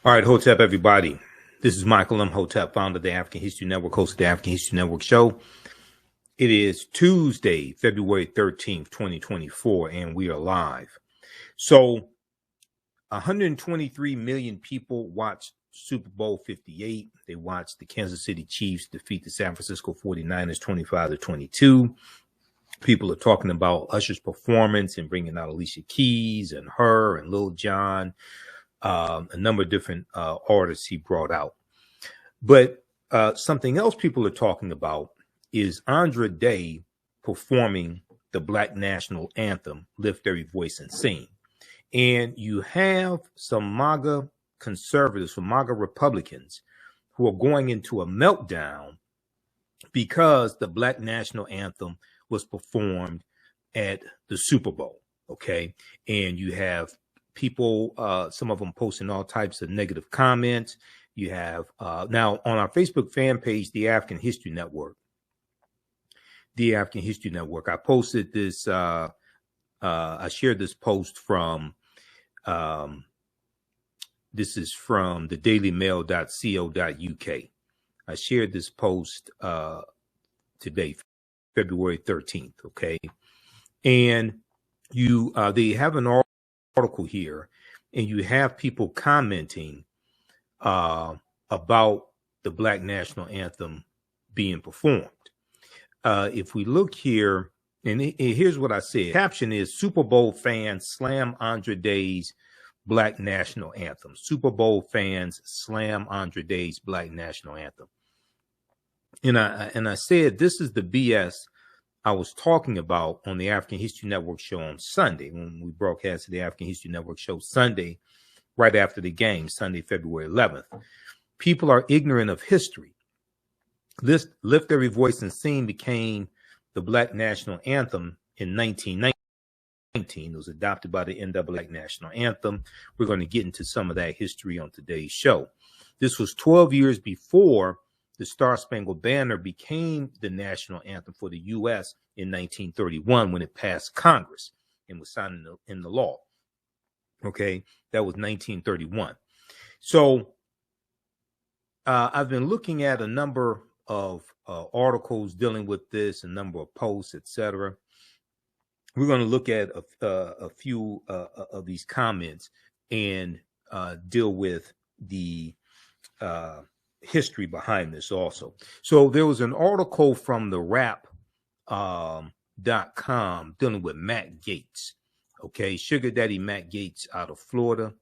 All right, Hotep, everybody. This is Michael Imhotep, founder of the African History Network, host of the African History Network show. It is Tuesday, February 13th, 2024, and we are live. So 123 million people watched Super Bowl 58. They watched the Kansas City Chiefs defeat the San Francisco 49ers 25-22. People are talking about Usher's performance and bringing out Alicia Keys and her and Lil Jon. A number of different artists he brought out. But something else people are talking about is Andra Day performing the Black National Anthem, Lift Every Voice and Sing. And you have some MAGA conservatives, some MAGA Republicans who are going into a meltdown because the Black National Anthem was performed at the Super Bowl, okay? And you have people, some of them posting all types of negative comments. You have now on our Facebook fan page, the African History Network. The African History Network. I posted this. I shared this post from. This is from the dailymail.co.uk. I shared this post today, February 13th. Okay, and they have an article here, and you have people commenting about the Black National Anthem being performed. If we look here, and here's what I said. Caption is Super Bowl fans slam Andra Day's Black National Anthem. Super Bowl fans slam Andra Day's Black National Anthem. And I said this is the BS I was talking about on the African History Network show on Sunday, when we broadcasted the African History Network show Sunday, right after the game, Sunday, February 11th. People are ignorant of history. This Lift Every Voice and Sing became the Black National Anthem in 1919. It was adopted by the NAACP National Anthem. We're going to get into some of that history on today's show. This was 12 years before the Star Spangled Banner became the national anthem for the U.S. in 1931 when it passed Congress and was signed in the law. Okay, that was 1931. So I've been looking at a number of articles dealing with this, a number of posts, etc. We're going to look at a few of these comments and deal with the history behind this also. So there was an article from the rap.com dealing with Matt Gaetz. Okay, Sugar Daddy Matt Gaetz out of Florida.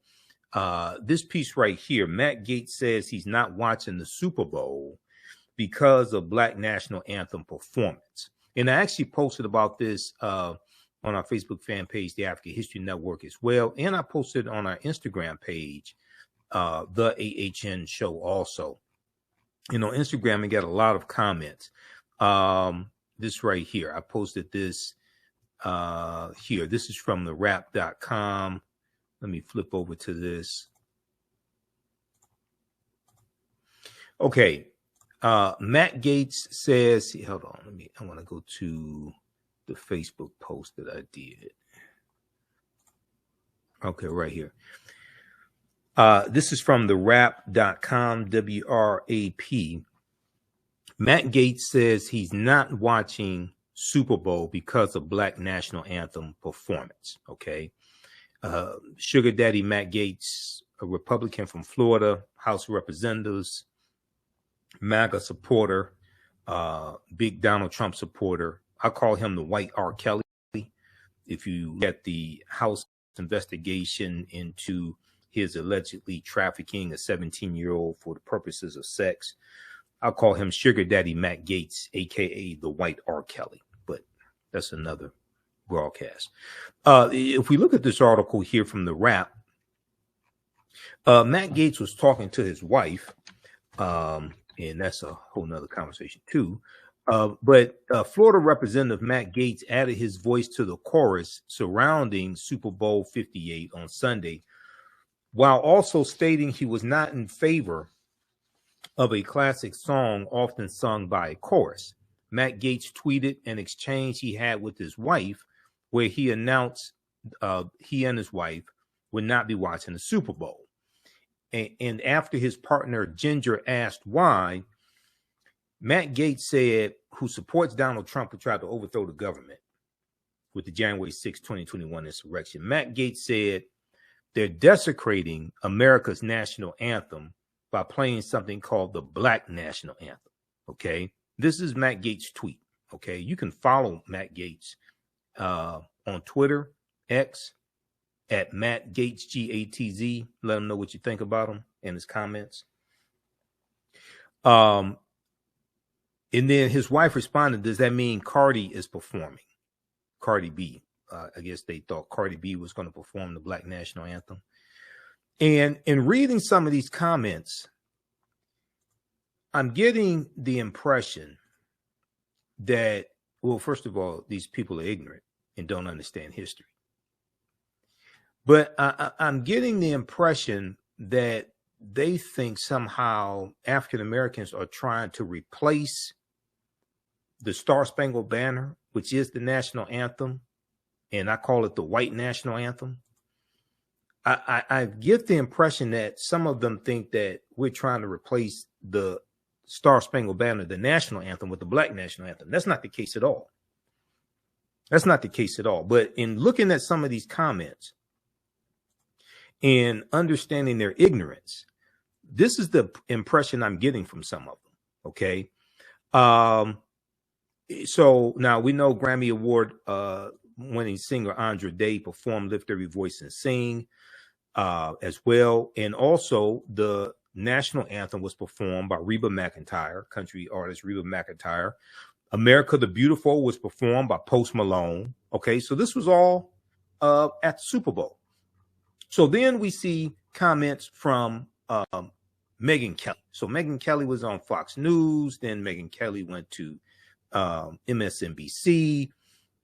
This piece right here, Matt Gaetz says he's not watching the Super Bowl because of Black National Anthem performance. And I actually posted about this on our Facebook fan page, the African History Network as well. And I posted on our Instagram page, the AHN show also. You know, Instagram, I got a lot of comments. This right here, I posted this here. This is from the rap.com. Let me flip over to this. Okay. Matt Gaetz says, hold on, I want to go to the Facebook post that I did. Okay, right here. This is from the rap.com, WRAP. Matt Gaetz says he's not watching Super Bowl because of Black National Anthem performance. Okay. Sugar Daddy Matt Gaetz, a Republican from Florida, House of Representatives, MAGA supporter, big Donald Trump supporter. I call him the white R. Kelly. If you get the House investigation into his allegedly trafficking a 17-year-old for the purposes of sex, I'll call him Sugar Daddy Matt Gaetz, a.k.a. the white R. Kelly. But that's another broadcast. If we look at this article here from the Wrap, Matt Gaetz was talking to his wife, and that's a whole nother conversation too. But Florida Representative Matt Gaetz added his voice to the chorus surrounding Super Bowl 58 on Sunday, while also stating he was not in favor of a classic song often sung by a chorus. Matt Gaetz tweeted an exchange he had with his wife where he announced he and his wife would not be watching the Super Bowl. And after his partner Ginger asked why, Matt Gaetz said, who supports Donald Trump, who tried to overthrow the government with the January 6, 2021 insurrection. Matt Gaetz said they're desecrating America's national anthem by playing something called the Black National Anthem. Okay, this is Matt Gaetz' tweet. Okay, you can follow Matt Gaetz on Twitter, X, at Matt Gaetz, Gatz. Let him know what you think about him and his comments. And then his wife responded, does that mean Cardi is performing? Cardi B. I guess they thought Cardi B was going to perform the Black National Anthem. And in reading some of these comments, I'm getting the impression that, well, first of all, these people are ignorant and don't understand history. But I'm getting the impression that they think somehow African Americans are trying to replace the Star Spangled Banner, which is the national anthem, and I call it the white national anthem. I get the impression that some of them think that we're trying to replace the Star Spangled Banner, the national anthem, with the Black national anthem. That's not the case at all. That's not the case at all. But in looking at some of these comments and understanding their ignorance, this is the impression I'm getting from some of them. Okay. So now we know Grammy Award winning singer Andra Day performed Lift Every Voice and Sing as well. And also the national anthem was performed by Reba McEntire, country artist Reba McEntire. America the Beautiful was performed by Post Malone. Okay, so this was all at the Super Bowl. So then we see comments from Megyn Kelly. So Megyn Kelly was on Fox News. Then Megyn Kelly went to MSNBC,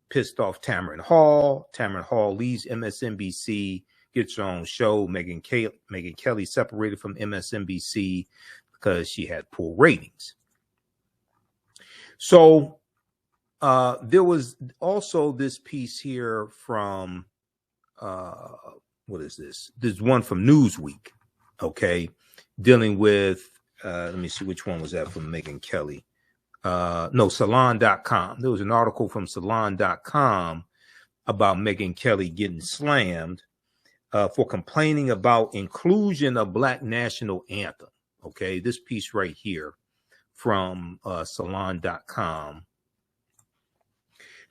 pissed off Tamron Hall. Tamron Hall leaves MSNBC, gets her own show. Megyn Kelly separated from MSNBC because she had poor ratings. So there was also this piece here from, what is this? There's one from Newsweek, okay, dealing with, let me see, which one was that from Megyn Kelly? No, Salon.com. There was an article from Salon.com about Megyn Kelly getting slammed for complaining about inclusion of Black National Anthem. Okay, this piece right here from Salon.com.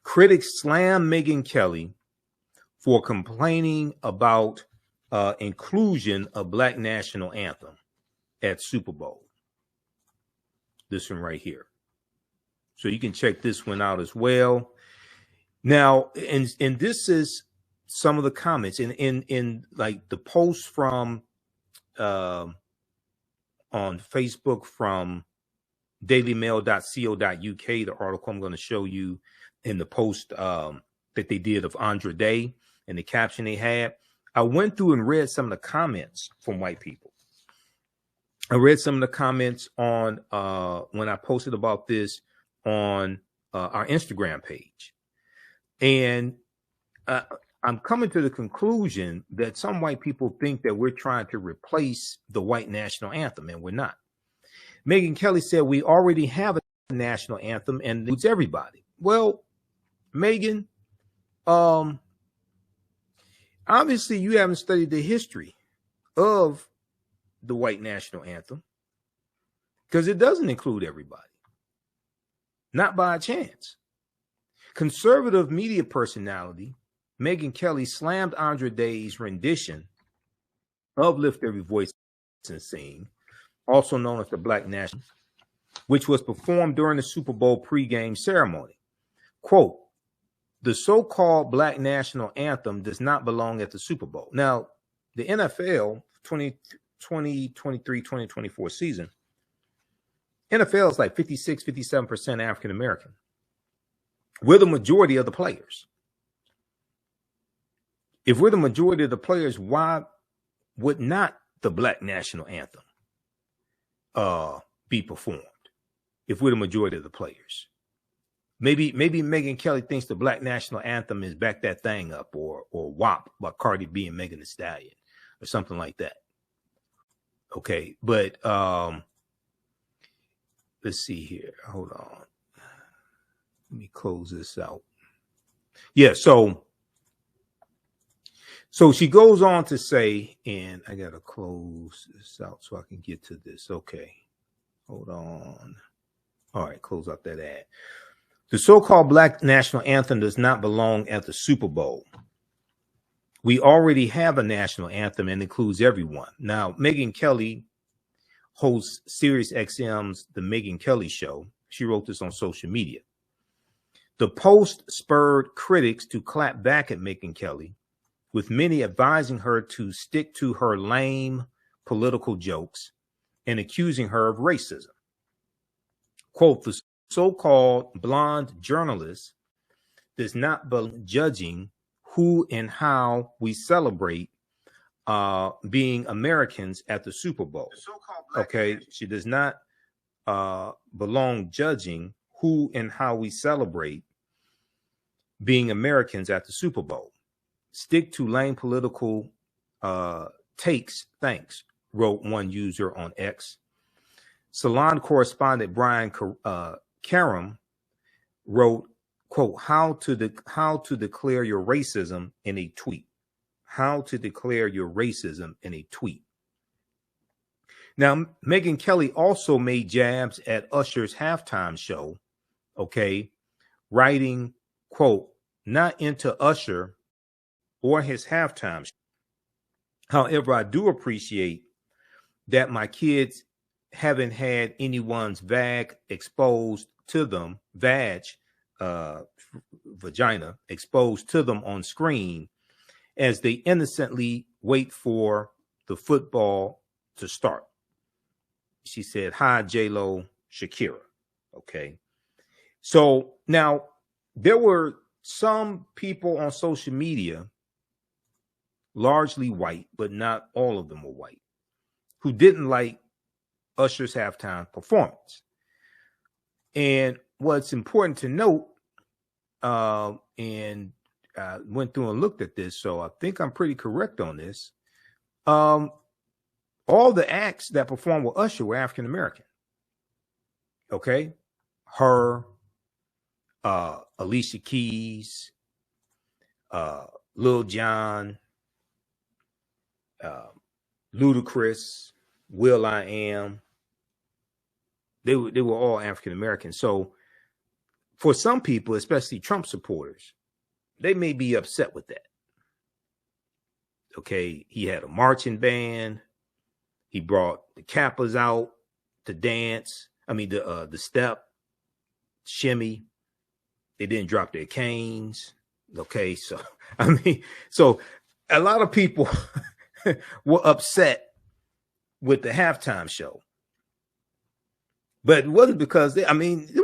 Critics slam Megyn Kelly for complaining about inclusion of Black National Anthem at Super Bowl. This one right here. So you can check this one out as well. Now, and this is some of the comments in like the post from on Facebook from dailymail.co.uk, the article I'm going to show you in the post that they did of Andra Day and the caption they had. I went through and read some of the comments from white people. I read some of the comments on when I posted about this on our Instagram page. And I'm coming to the conclusion that some white people think that we're trying to replace the white national anthem, and we're not. Megyn Kelly said we already have a national anthem and it includes everybody. Well, Megyn, obviously you haven't studied the history of the white national anthem, because it doesn't include everybody. Not by a chance. Conservative media personality Megyn Kelly slammed Andra Day's rendition of Lift Every Voice and Sing, also known as the Black National, which was performed during the Super Bowl pregame ceremony. Quote, the so-called Black National Anthem does not belong at the Super Bowl. Now, the NFL 2023-2024 season, NFL is like 56, 57% African-American. We're the majority of the players. If we're the majority of the players, why would not the Black National Anthem be performed if we're the majority of the players? Maybe Megyn Kelly thinks the Black National Anthem is Back That Thing Up or WAP by Cardi B and Megan Thee Stallion or something like that. Okay, but let's see here. Hold on. Let me close this out. Yeah, so she goes on to say, and I gotta close this out so I can get to this. Okay, hold on. All right, close out that ad. The so-called Black national anthem does not belong at the Super Bowl. We already have a national anthem and includes everyone. Now, Megyn Kelly hosts Sirius XM's The Megyn Kelly Show. She wrote this on social media. The post spurred critics to clap back at Megyn Kelly, with many advising her to stick to her lame political jokes and accusing her of racism. Quote, the so-called blonde journalist does not belong judging who and how we celebrate being Americans at the Super Bowl. Okay, she does not belong judging who and how we celebrate being Americans at the Super Bowl. Stick to lame political takes, thanks, wrote one user on X. Salon correspondent Brian Karam wrote, quote, how to declare your racism in a tweet. How to declare your racism in a tweet. Now, Megyn Kelly also made jabs at Usher's halftime show, okay, writing, quote, not into Usher or his halftime show. However, I do appreciate that my kids haven't had anyone's vagina exposed to them on screen as they innocently wait for the football to start. She said, hi, J-Lo, Shakira. Okay. So now there were some people on social media, largely white, but not all of them were white, who didn't like Usher's halftime performance. And what's important to note, and I went through and looked at this, so I think I'm pretty correct on this. All the acts that performed with Usher were African American. Okay, her, Alicia Keys, Lil Jon, Ludacris, Will I Am. They were all African American. So for some people, especially Trump supporters, they may be upset with that. Okay, he had a marching band. He brought the Kappas out to dance. I mean, the step, shimmy. They didn't drop their canes. Okay, so I mean, so a lot of people were upset with the halftime show. But it wasn't because it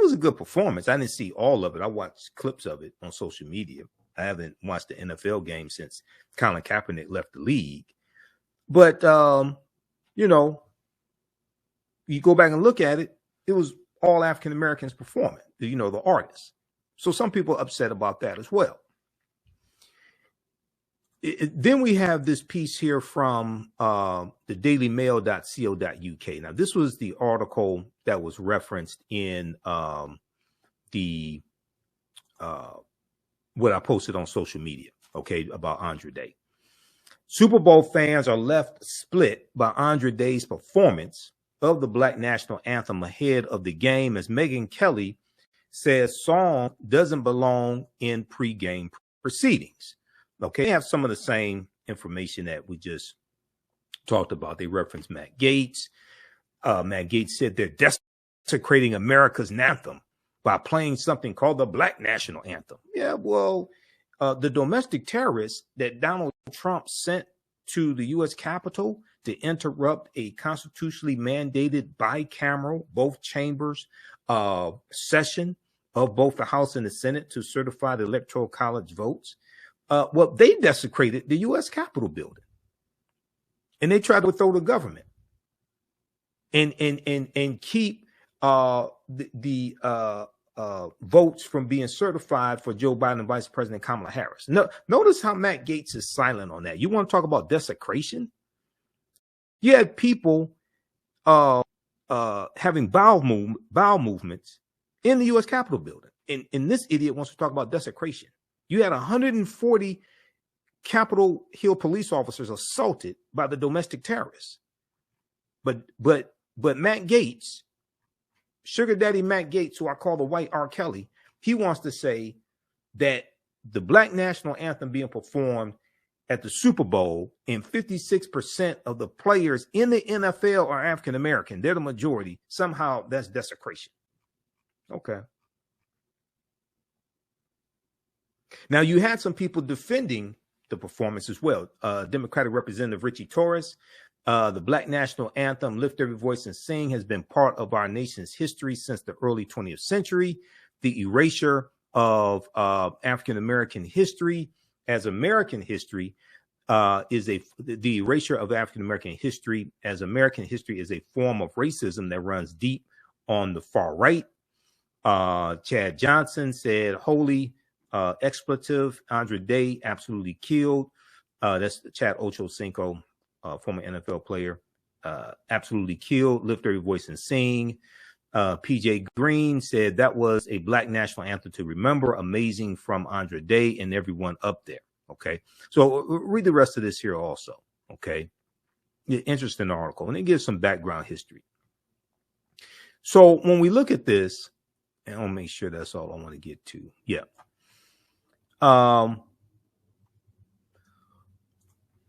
was a good performance. I didn't see all of it. I watched clips of it on social media. I haven't watched the NFL game since Colin Kaepernick left the league. But, you go back and look at it, it was all African-Americans performing, the artists. So some people are upset about that as well. Then we have this piece here from the dailymail.co.uk. Now, this was the article that was referenced in what I posted on social media, okay, about Andre Day. Super Bowl fans are left split by Andre Day's performance of the Black National Anthem ahead of the game, as Megyn Kelly says song doesn't belong in pregame proceedings. Okay, they have some of the same information that we just talked about. They referenced Matt Gaetz. Matt Gaetz said they're desecrating America's anthem by playing something called the Black National Anthem. Yeah, well, the domestic terrorists that Donald Trump sent to the U.S. Capitol to interrupt a constitutionally mandated bicameral, both chambers session of both the House and the Senate to certify the Electoral College votes. Well, they desecrated the U.S. Capitol building, and they tried to throw the government and keep the votes from being certified for Joe Biden and Vice President Kamala Harris. No, notice how Matt Gaetz is silent on that. You want to talk about desecration? You had people having bowel movements in the U.S. Capitol building. And this idiot wants to talk about desecration. You had 140 Capitol Hill police officers assaulted by the domestic terrorists. But Matt Gaetz, Sugar Daddy Matt Gaetz, who I call the white R. Kelly, he wants to say that the Black national anthem being performed at the Super Bowl and 56% of the players in the NFL are African American. They're the majority. Somehow that's desecration. Okay. Now, you had some people defending the performance as well. Democratic Representative Richie Torres, the Black national anthem, Lift Every Voice and Sing, has been part of our nation's history since the early 20th century. The erasure of African American history as American history the erasure of African American history as American history is a form of racism that runs deep on the far right. Chad Johnson said, holy expletive, Andre Day absolutely killed. That's Chad Ochocinco, former NFL player, absolutely killed. Lift Every Voice and Sing. PJ Green said that was a Black national anthem to remember. Amazing from Andre Day and everyone up there. Okay, so read the rest of this here also. Okay, interesting article, and it gives some background history. So when we look at this, and I'll make sure that's all I want to get to. Yeah.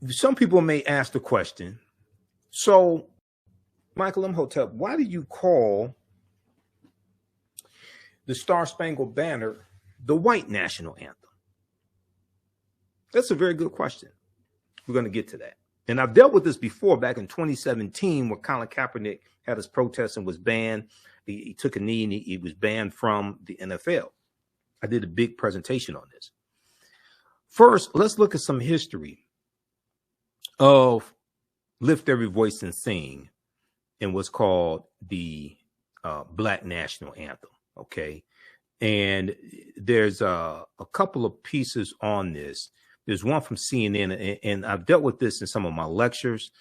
Some people may ask the question, so Michael Imhotep, why do you call the Star Spangled Banner the white national anthem? That's a very good question. We're going to get to that. And I've dealt with this before back in 2017 where Colin Kaepernick had his protest and was banned. He took a knee and he was banned from the NFL. I did a big presentation on this. First, let's look at some history of Lift Every Voice and Sing and what's called the Black National Anthem. Okay. And there's a couple of pieces on this. There's one from CNN, and I've dealt with this in some of my lectures.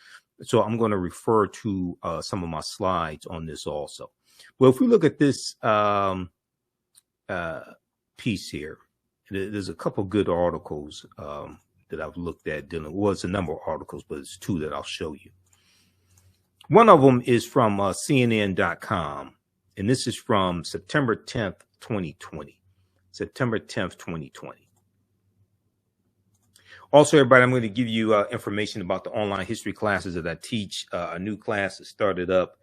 So I'm going to refer to some of my slides on this also. Well, if we look at this piece here, there's a couple good articles that I've looked at. It was a number of articles, but it's two that I'll show you. One of them is from CNN.com, and this is from September 10th, 2020. September 10th, 2020. Also, everybody, I'm going to give you information about the online history classes that I teach. A new class that started up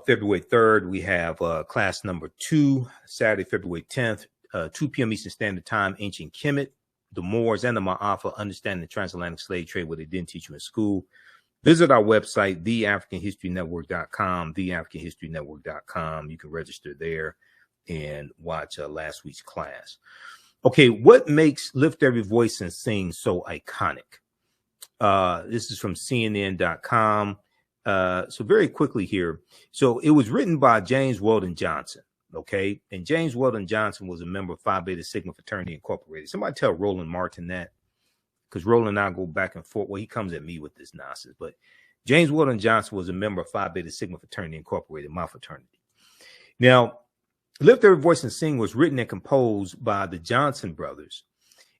February 3rd. We have class number 2, Saturday, February 10th, 2 p.m. Eastern Standard Time, Ancient Kemet, the Moors, and the Ma'afa, Understanding the Transatlantic Slave Trade, what they didn't teach you in school. Visit our website, theafricanhistorynetwork.com, theafricanhistorynetwork.com. You can register there and watch last week's class. Okay, what makes Lift Every Voice and Sing so iconic? This is from CNN.com. So very quickly here. So it was written by James Weldon Johnson, okay? And James Weldon Johnson was a member of Phi Beta Sigma Fraternity Incorporated. Somebody tell Roland Martin that, because Roland and I go back and forth. Well, he comes at me with this nonsense, but James Weldon Johnson was a member of Phi Beta Sigma Fraternity Incorporated, my fraternity. Now, Lift Every Voice and Sing was written and composed by the Johnson brothers,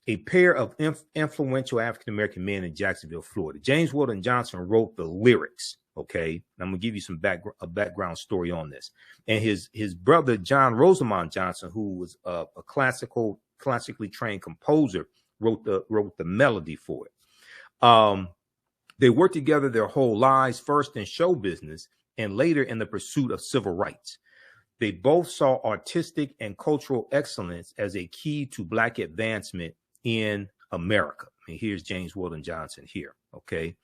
a pair of influential African-American men in Jacksonville, Florida. James Weldon Johnson wrote the lyrics, okay? I'm going to give you some background story on this. And his brother, John Rosamond Johnson, who was a classically trained composer, wrote the melody for it. They worked together their whole lives, first in show business and later in the pursuit of civil rights. They both saw artistic and cultural excellence as a key to Black advancement in America. And here's James Weldon Johnson here, okay?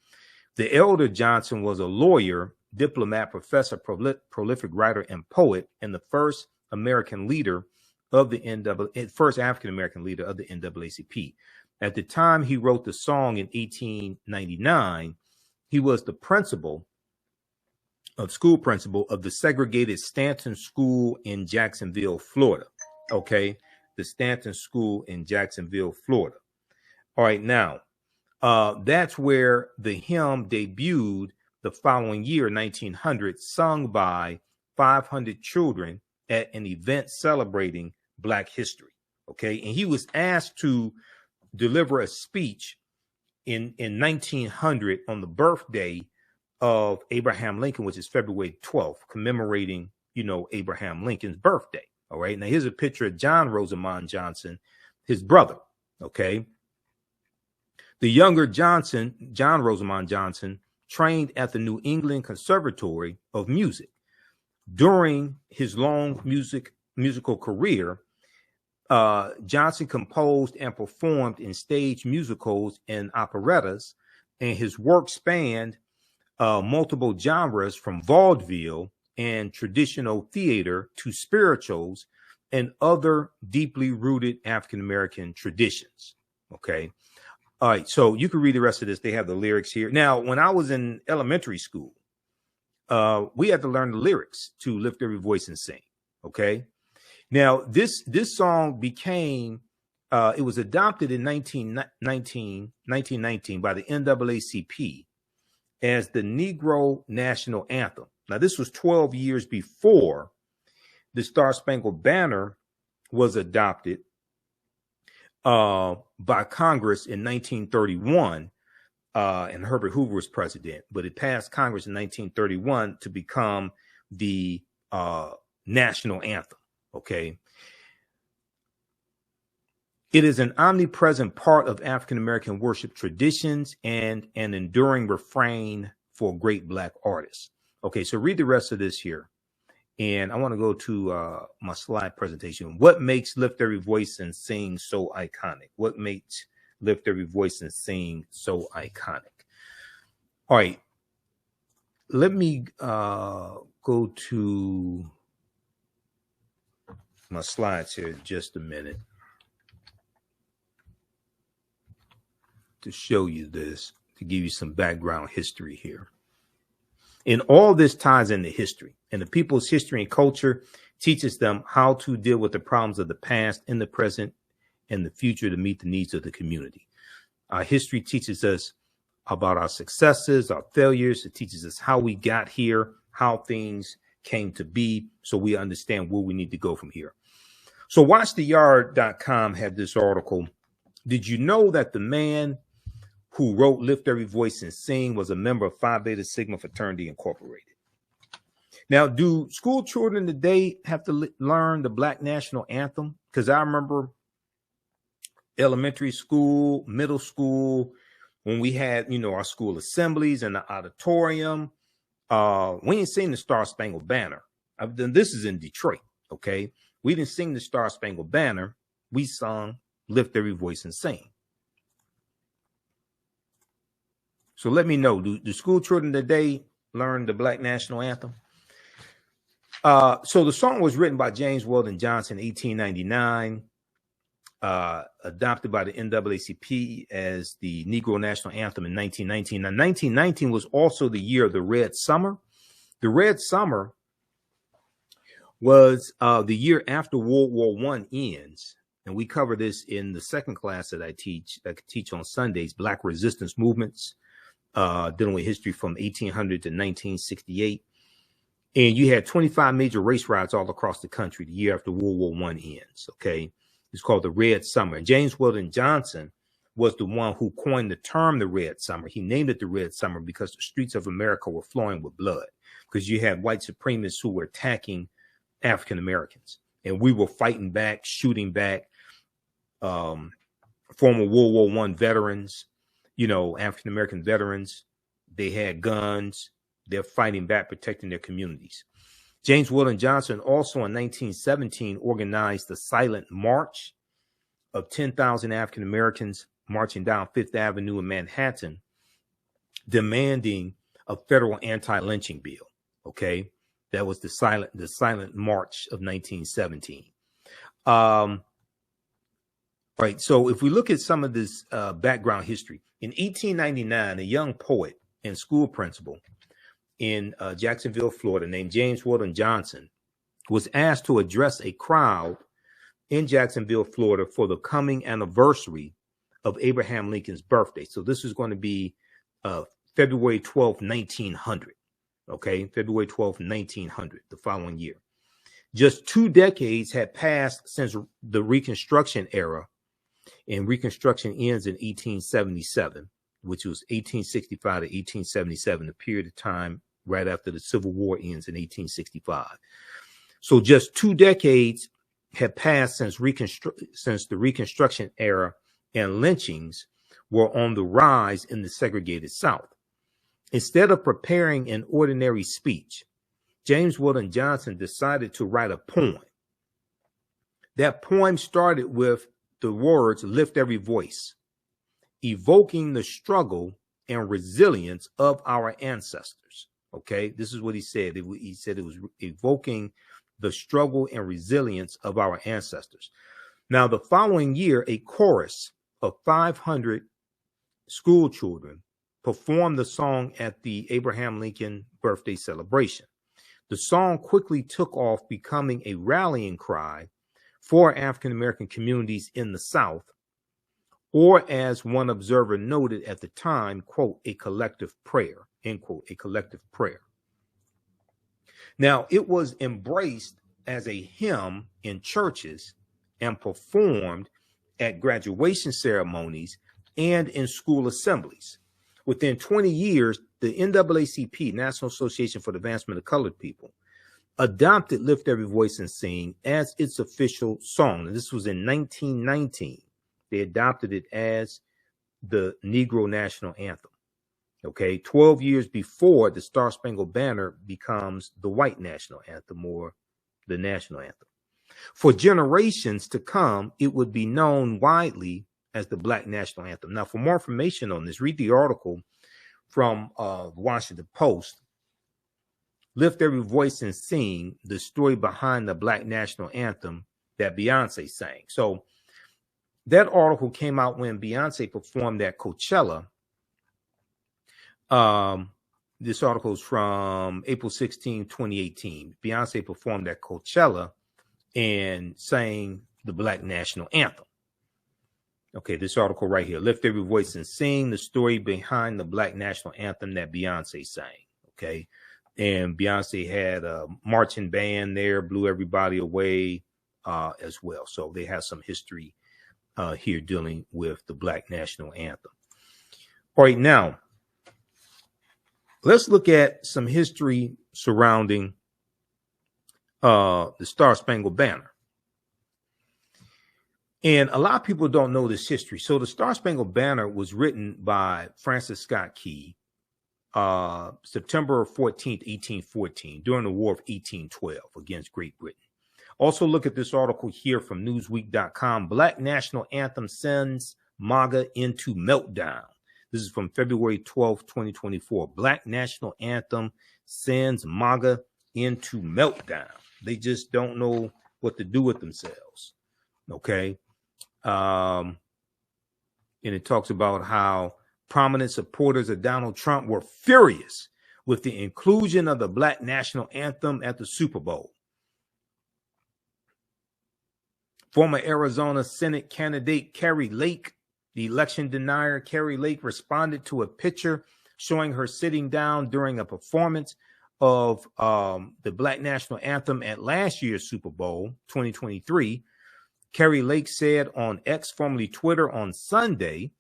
The elder Johnson was a lawyer, diplomat, professor, prolific writer, and poet, and the first American leader of the first African-American leader of the NAACP. At the time he wrote the song in 1899, he was the school principal of the segregated Stanton School in Jacksonville, Florida. Okay, the Stanton School in Jacksonville, Florida. All right, now that's where the hymn debuted the following year, 1900, sung by 500 children at an event celebrating Black history. Okay, and he was asked to deliver a speech in 1900 on the birthday of Abraham Lincoln, which is February 12th, commemorating, Abraham Lincoln's birthday. All right. Now here's a picture of John Rosamond Johnson, his brother. Okay. The younger Johnson, John Rosamond Johnson, trained at the New England Conservatory of Music. During his long musical career, Johnson composed and performed in stage musicals and operettas, and his work spanned multiple genres from vaudeville and traditional theater to spirituals and other deeply rooted African-American traditions. Okay. All right. So you can read the rest of this. They have the lyrics here. Now, when I was in elementary school, we had to learn the lyrics to Lift Every Voice and Sing. Okay. Now, this song became, it was adopted in 1919 by the NAACP as the Negro National Anthem. Now, this was 12 years before the Star Spangled Banner was adopted by Congress in 1931, and Herbert Hoover was president. But it passed Congress in 1931 to become the national anthem. Okay. It is an omnipresent part of African-American worship traditions and an enduring refrain for great Black artists. Okay, so read the rest of this here. And I want to go to my slide presentation. What makes Lift Every Voice and Sing so iconic? What makes Lift Every Voice and Sing so iconic? All right, let me go to my slides here in just a minute to show you this, to give you some background history here. And all this ties into history, and the people's history and culture teaches them how to deal with the problems of the past, in the present, and the future to meet the needs of the community. Our history teaches us about our successes, our failures. It teaches us how we got here, how things came to be, so we understand where we need to go from here. So WatchTheYard.com had this article. Did you know that the man who wrote Lift Every Voice and Sing was a member of Phi Beta Sigma Fraternity Incorporated? Now, do school children today have to learn the Black National Anthem? Because I remember elementary school, middle school, when we had, our school assemblies in the auditorium, we didn't sing the Star Spangled Banner. This is in Detroit, okay? We didn't sing the Star Spangled Banner. We sung Lift Every Voice and Sing. So let me know, do school children today learn the Black National Anthem? So the song was written by James Weldon Johnson in 1899, adopted by the NAACP as the Negro National Anthem in 1919. Now, 1919 was also the year of the Red Summer. The Red Summer was the year after World War I ends. And we cover this in the second class that I teach on Sundays, Black Resistance Movements, dealing with history from 1800 to 1968. And you had 25 major race riots all across the country the year after World War I ends. Okay. It's called the Red Summer. And James Weldon Johnson was the one who coined the term the Red Summer. He named it the Red Summer because the streets of America were flowing with blood, because you had white supremacists who were attacking African Americans, and we were fighting back, shooting back. Former World War I veterans, African American veterans, they had guns. They're fighting back, protecting their communities. James Weldon Johnson also in 1917 organized the Silent March of 10,000 African Americans marching down Fifth Avenue in Manhattan, demanding a federal anti-lynching bill. Okay, that was the Silent March of 1917. Right. So if we look at some of this background history, in 1899, a young poet and school principal in Jacksonville, Florida, named James Weldon Johnson, was asked to address a crowd in Jacksonville, Florida, for the coming anniversary of Abraham Lincoln's birthday. So this is going to be February 12th, 1900. Okay, February 12th, 1900, the following year. Just 2 decades had passed since the Reconstruction era, and Reconstruction ends in 1877, which was 1865 to 1877, a period of time right after the Civil War ends in 1865. So just 2 decades had passed since the Reconstruction era, and lynchings were on the rise in the segregated South. Instead of preparing an ordinary speech, James Weldon Johnson decided to write a poem. That poem started with the words, "Lift every voice," evoking the struggle and resilience of our ancestors. Okay, this is what he said. He said it was evoking the struggle and resilience of our ancestors. Now, the following year, a chorus of 500 school children performed the song at the Abraham Lincoln birthday celebration. The song quickly took off, becoming a rallying cry for African-American communities in the South, or as one observer noted at the time, quote, "a collective prayer," end quote, a collective prayer. Now, it was embraced as a hymn in churches and performed at graduation ceremonies and in school assemblies. Within 20 years, the NAACP, National Association for the Advancement of Colored People, adopted "Lift Every Voice and Sing" as its official song. And this was in 1919. They adopted it as the Negro National Anthem. Okay, 12 years before the Star Spangled Banner becomes the white national anthem, or the national anthem. For generations to come, it would be known widely as the Black National Anthem. Now, for more information on this, read the article from the Washington Post, "Lift Every Voice and Sing, the story behind the Black National Anthem that Beyonce sang." So that article came out when Beyonce performed at Coachella. This article is from April 16, 2018. Beyonce performed at Coachella and sang the Black National Anthem. Okay, this article right here, "Lift Every Voice and Sing, the story behind the Black National Anthem that Beyonce sang." Okay, and Beyonce had a marching band there, blew everybody away as well. So they have some history here dealing with the Black National Anthem. All right, now let's look at some history surrounding the Star Spangled Banner. And a lot of people don't know this history. So the Star Spangled Banner was written by Francis Scott Key, September 14th, 1814, during the War of 1812 against Great Britain. Also, look at this article here from Newsweek.com. "Black National Anthem sends MAGA into meltdown." This is from February 12th, 2024. Black National Anthem sends MAGA into meltdown. They just don't know what to do with themselves. Okay. And it talks about how prominent supporters of Donald Trump were furious with the inclusion of the Black National Anthem at the Super Bowl. Former Arizona Senate candidate Carrie Lake, the election denier Carrie Lake, responded to a picture showing her sitting down during a performance of the Black National Anthem at last year's Super Bowl 2023. Carrie Lake said on X, formerly Twitter, on Sunday,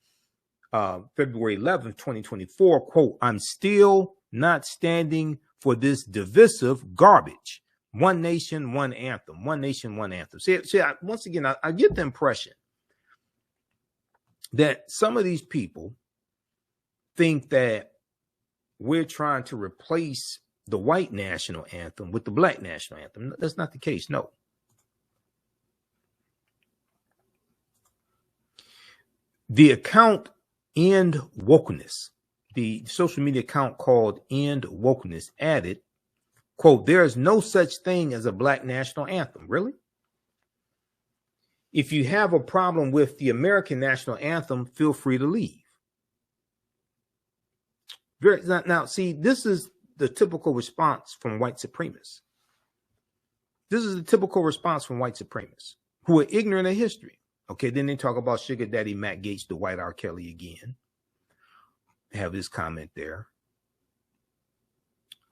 February 11th, 2024, quote, "I'm still not standing for this divisive garbage. One nation, one anthem. One nation, one anthem." See, once again, I get the impression that some of these people think that we're trying to replace the white national anthem with the Black national anthem. That's not the case. No. The account End Wokeness, the social media account called End Wokeness, added, quote, "There is no such thing as a Black national anthem." Really? If you have a problem with the American national anthem, feel free to leave. Now, see, this is the typical response from white supremacists. This is the typical response from white supremacists who are ignorant of history. Okay, then they talk about Sugar Daddy Matt Gaetz, the white R. Kelly again. have this comment there.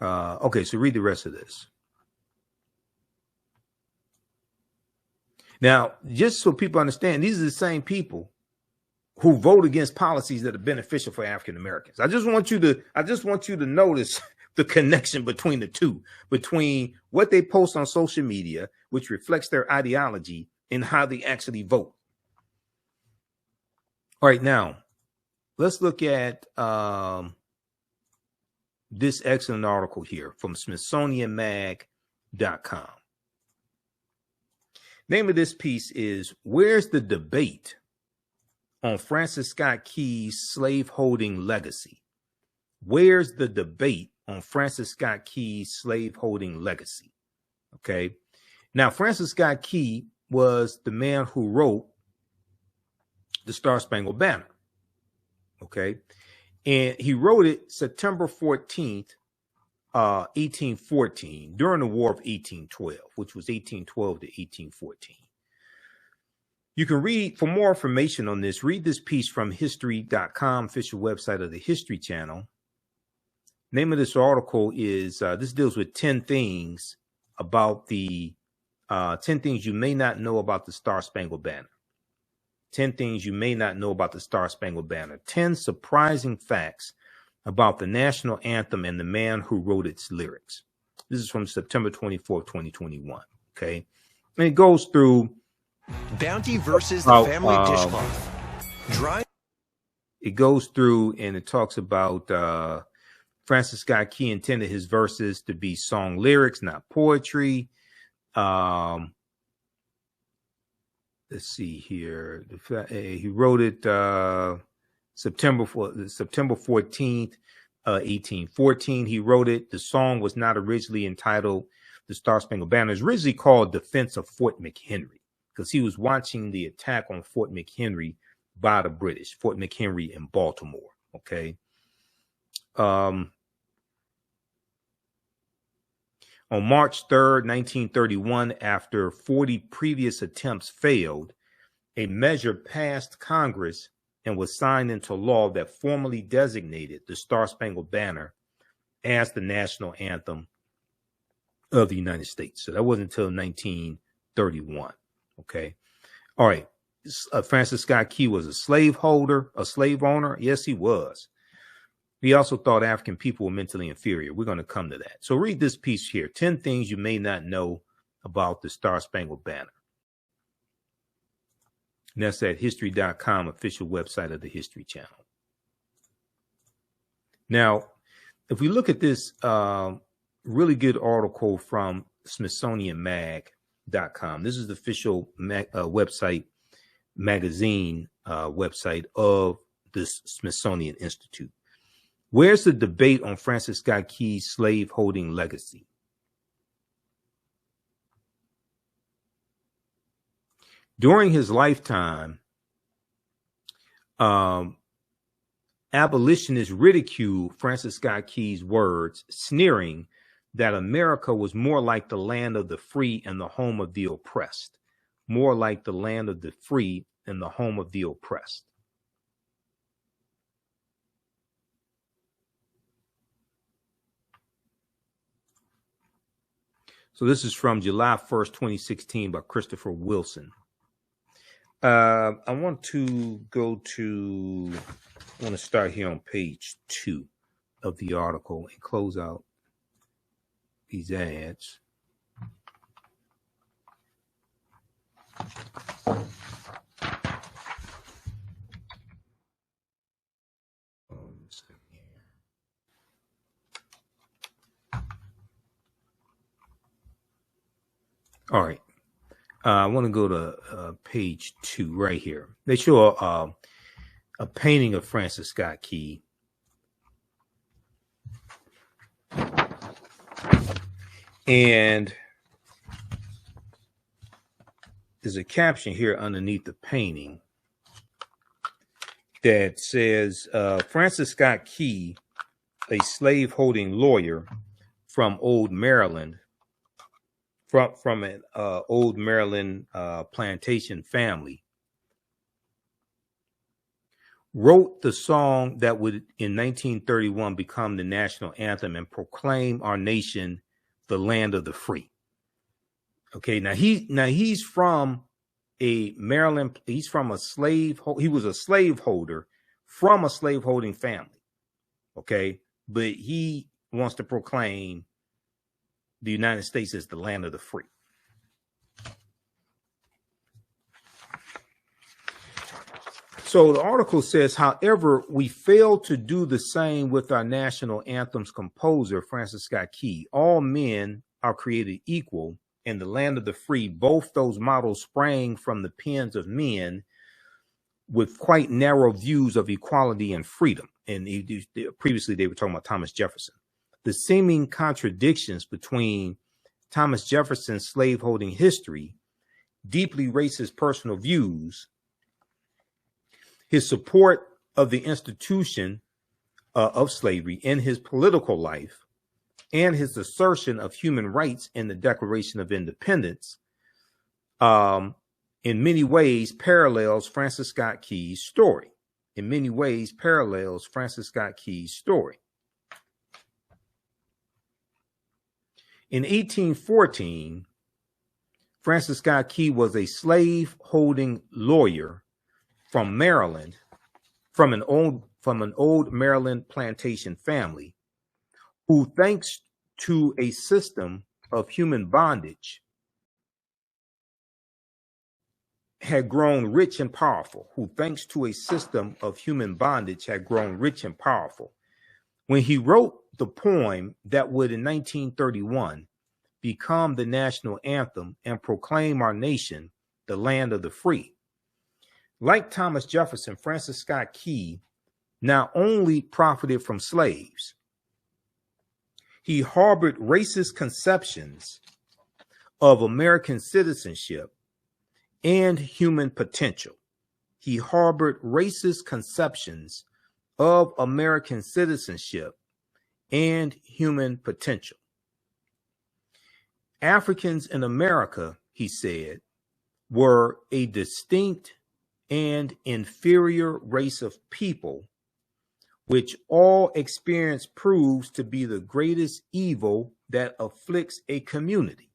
Okay, so read the rest of this. Now, just so people understand, these are the same people who vote against policies that are beneficial for African Americans. I just want you to notice the connection between the two, between what they post on social media, which reflects their ideology, and how they actually vote. All right, now let's look at this excellent article here from SmithsonianMag.com. Name of this piece is "Where's the Debate on Francis Scott Key's Slaveholding Legacy?" Where's the debate on Francis Scott Key's slaveholding legacy? Okay. Now, Francis Scott Key was the man who wrote the Star-Spangled Banner. Okay. And he wrote it September 14th, 1814, during the War of 1812, which was 1812 to 1814. You can read, for more information on this, read this piece from history.com, official website of the History Channel. Name of this article is, this deals with 10 things about 10 things you may not know about the Star-Spangled Banner. 10 things you may not know about the Star-Spangled Banner. 10 surprising facts about the national anthem and the man who wrote its lyrics. This is from September 24th, 2021. Okay. And it goes through Bounty versus the family dishcloth. It goes through and it talks about Francis Scott Key intended his verses to be song lyrics, not poetry. Let's see here. He wrote it September 14th, 1814. He wrote it. The song was not originally entitled "The Star-Spangled Banner." It was originally called "Defense of Fort McHenry," because he was watching the attack on Fort McHenry by the British, Fort McHenry in Baltimore. Okay. On March 3rd, 1931, after 40 previous attempts failed, a measure passed Congress and was signed into law that formally designated the Star-Spangled Banner as the national anthem of the United States. So that wasn't until 1931. Okay. All right. Francis Scott Key was a slave owner. Yes, he was. He also thought African people were mentally inferior. We're going to come to that. So read this piece here. 10 things you may not know about the Star-Spangled Banner. And that's at history.com, official website of the History Channel. Now, if we look at this really good article from SmithsonianMag.com, this is the official magazine website of the Smithsonian Institute. Where's the debate on Francis Scott Key's slaveholding legacy? During his lifetime, abolitionists ridiculed Francis Scott Key's words, sneering that America was more like the land of the free and the home of the oppressed. More like the land of the free and the home of the oppressed. So this is from July 1st, 2016 by Christopher Wilson. I want to start here on page 2 of the article and close out these ads. All right. I want to go to page 2 right here. They show a painting of Francis Scott Key. And there's a caption here underneath the painting that says, Francis Scott Key, a slave-holding lawyer from Old Maryland, from an Old Maryland plantation family, wrote the song that would in 1931 become the national anthem and proclaim our nation the land of the free. Okay, now he's from a Maryland, he's from a slave, he was a slaveholder from a slaveholding family. Okay, but he wants to proclaim the United States as the land of the free. So the article says, however, we failed to do the same with our national anthem's composer, Francis Scott Key. All men are created equal in the land of the free. Both those models sprang from the pens of men with quite narrow views of equality and freedom. And previously they were talking about Thomas Jefferson. The seeming contradictions between Thomas Jefferson's slaveholding history, deeply racist personal views, his support of the institution of slavery in his political life, and his assertion of human rights in the Declaration of Independence, in many ways parallels Francis Scott Key's story. In many ways parallels Francis Scott Key's story. In 1814, Francis Scott Key was a slave-holding lawyer from Maryland, from an old Maryland plantation family, who, thanks to a system of human bondage, had grown rich and powerful. Who, thanks to a system of human bondage, had grown rich and powerful. When he wrote the poem that would, in 1931, become the national anthem and proclaim our nation the land of the free, like Thomas Jefferson, Francis Scott Key not only profited from slaves, he harbored racist conceptions of American citizenship and human potential. He harbored racist conceptions of American citizenship and human potential. Africans in America, he said, were a distinct and inferior race of people, which all experience proves to be the greatest evil that afflicts a community.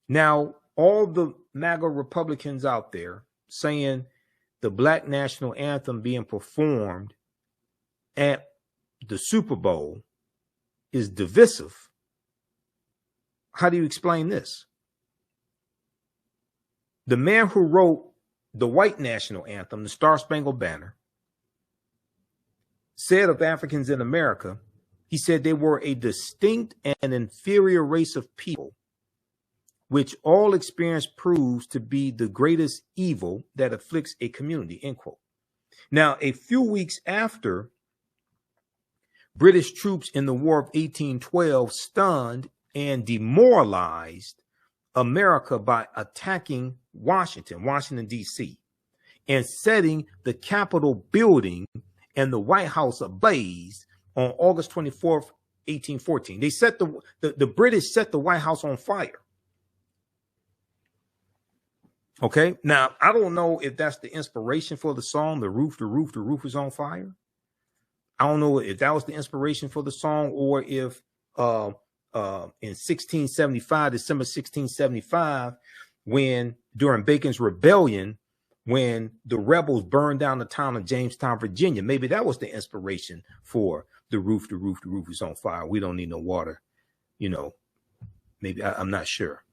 Now, all the MAGA Republicans out there saying the Black national anthem being performed at the Super Bowl is divisive. How do you explain this? The man who wrote the white national anthem, the Star Spangled Banner, said of Africans in America, he said they were a distinct and inferior race of people, which all experience proves to be the greatest evil that afflicts a community, end quote. Now, a few weeks after British troops in the War of 1812 stunned and demoralized America by attacking Washington, D.C., and setting the Capitol building and the White House ablaze on August 24th, 1814. They set the British set the White House on fire. Okay, now I don't know if that's the inspiration for the song, the roof is on fire. I don't know if that was the inspiration for the song, or if in 1675, December 1675, when during Bacon's Rebellion, when the rebels burned down the town of Jamestown, Virginia, maybe that was the inspiration for the roof is on fire. We don't need no water. You know, maybe I'm not sure.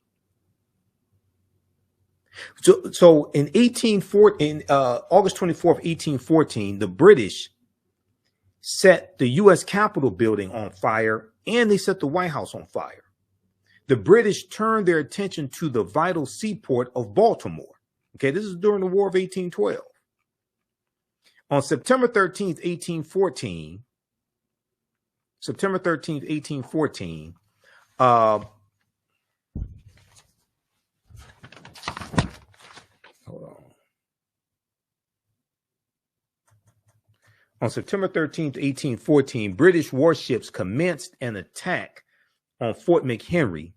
So in August 24th, 1814, the British set the U.S. Capitol building on fire, and they set the White House on fire. The British turned their attention to the vital seaport of Baltimore. Okay, this is during the War of 1812. On September 13th, 1814, hold on. On September 13th, 1814, British warships commenced an attack on Fort McHenry,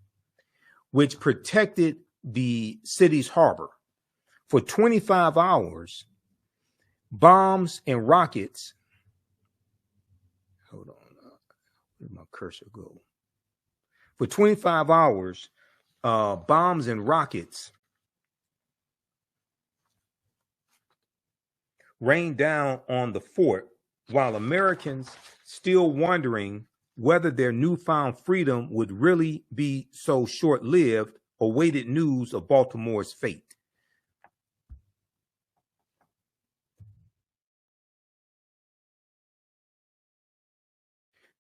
which protected the city's harbor. For 25 hours, bombs and rockets. Hold on. Where did my cursor go? For 25 hours, bombs and rockets rained down on the fort, while Americans, still wondering whether their newfound freedom would really be so short-lived, awaited news of Baltimore's fate.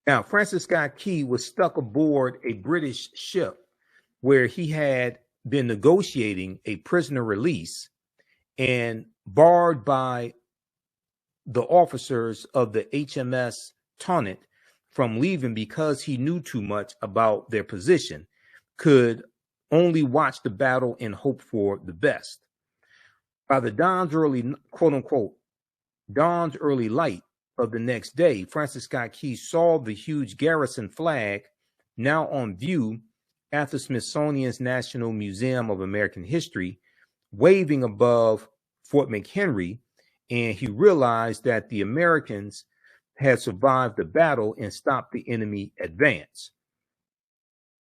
Now, Francis Scott Key was stuck aboard a British ship where he had been negotiating a prisoner release and barred by the officers of the HMS Tonnant from leaving because he knew too much about their position, could only watch the battle and hope for the best. By the dawn's early, quote unquote, dawn's early light of the next day, Francis Scott Key saw the huge garrison flag now on view at the Smithsonian's National Museum of American History, waving above Fort McHenry, and he realized that the Americans had survived the battle and stopped the enemy advance.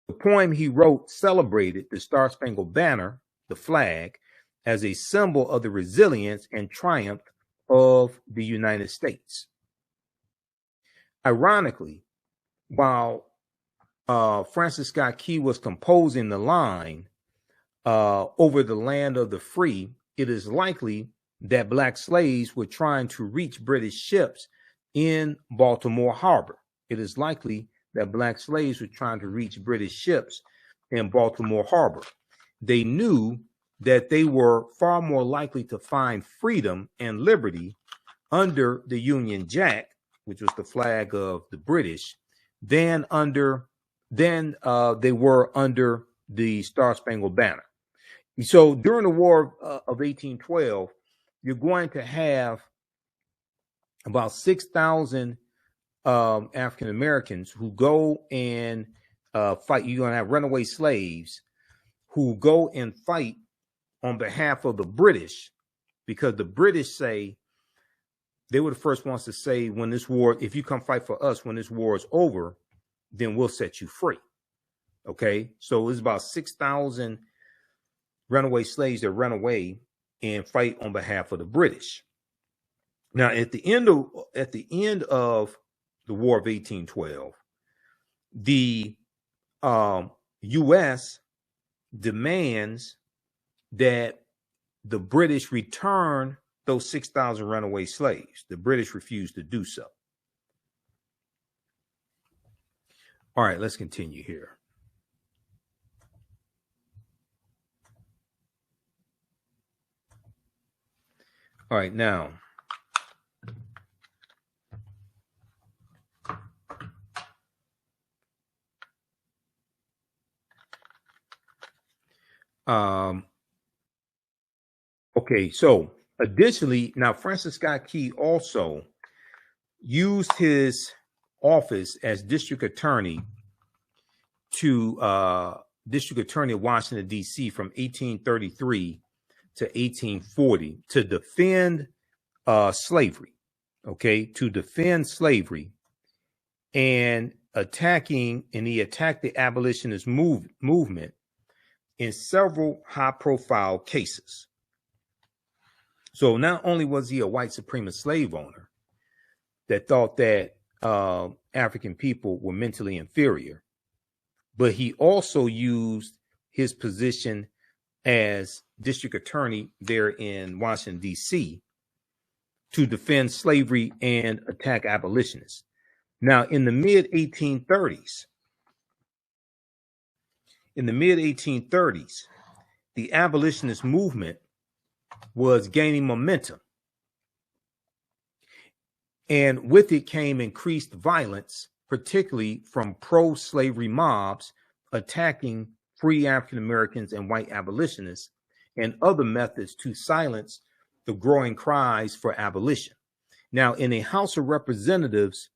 The poem he wrote celebrated the Star-Spangled Banner, the flag, as a symbol of the resilience and triumph of the United States. Ironically, while Francis Scott Key was composing the line over the land of the free, it is likely that black slaves were trying to reach British ships in Baltimore Harbor. It is likely that black slaves were trying to reach British ships in Baltimore Harbor. They knew that they were far more likely to find freedom and liberty under the Union Jack, which was the flag of the British, than they were under the Star-Spangled Banner. So during the War of 1812, you're going to have about 6,000 African Americans who go and fight. You're going to have runaway slaves who go and fight on behalf of the British, because the British say, they were the first ones to say, when this war, if you come fight for us, when this war is over, then we'll set you free. Okay, so it's about 6,000 runaway slaves that run away and fight on behalf of the British. Now, at the end of the War of 1812, the U.S. demands that the British return those 6,000 runaway slaves. The British refused to do so. All right, let's continue here. All right, now, okay, so additionally, now Francis Scott Key also used his office as district attorney of Washington, D.C. from 1833 to 1840 to defend slavery, okay, to defend slavery, and he attacked the abolitionist movement in several high-profile cases. So not only was he a white supremacist slave owner that thought that African people were mentally inferior, but he also used his position as district attorney there in Washington, D.C. to defend slavery and attack abolitionists. Now, in the mid-1830s, the abolitionist movement was gaining momentum. And with it came increased violence, particularly from pro-slavery mobs attacking free African Americans and white abolitionists, and other methods to silence the growing cries for abolition. Now, in the House of Representatives,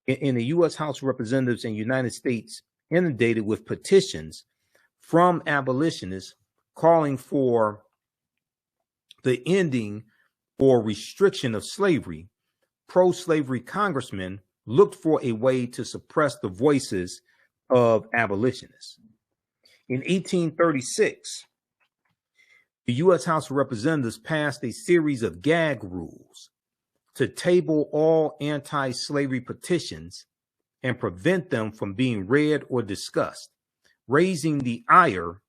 in the U.S. House of Representatives in the United States, inundated with petitions from abolitionists calling for the ending or restriction of slavery, pro-slavery congressmen looked for a way to suppress the voices of abolitionists. In 1836, the U.S. House of Representatives passed a series of gag rules to table all anti-slavery petitions and prevent them from being read or discussed, raising the ire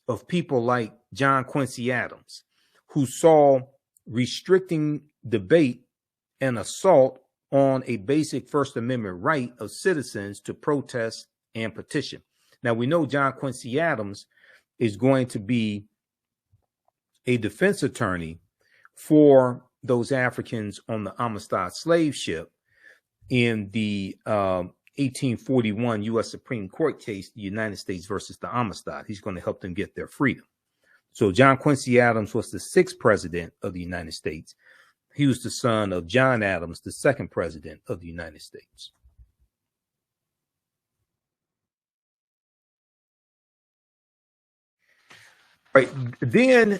of people like John Quincy Adams, who saw restricting debate an assault on a basic First Amendment right of citizens to protest and petition. Now, we know John Quincy Adams is going to be a defense attorney for those Africans on the Amistad slave ship in the 1841 U.S. Supreme Court case, the United States versus the Amistad. He's going to help them get their freedom. So John Quincy Adams was the 6th president of the United States. He was the son of John Adams, the 2nd president of the United States. Right. Then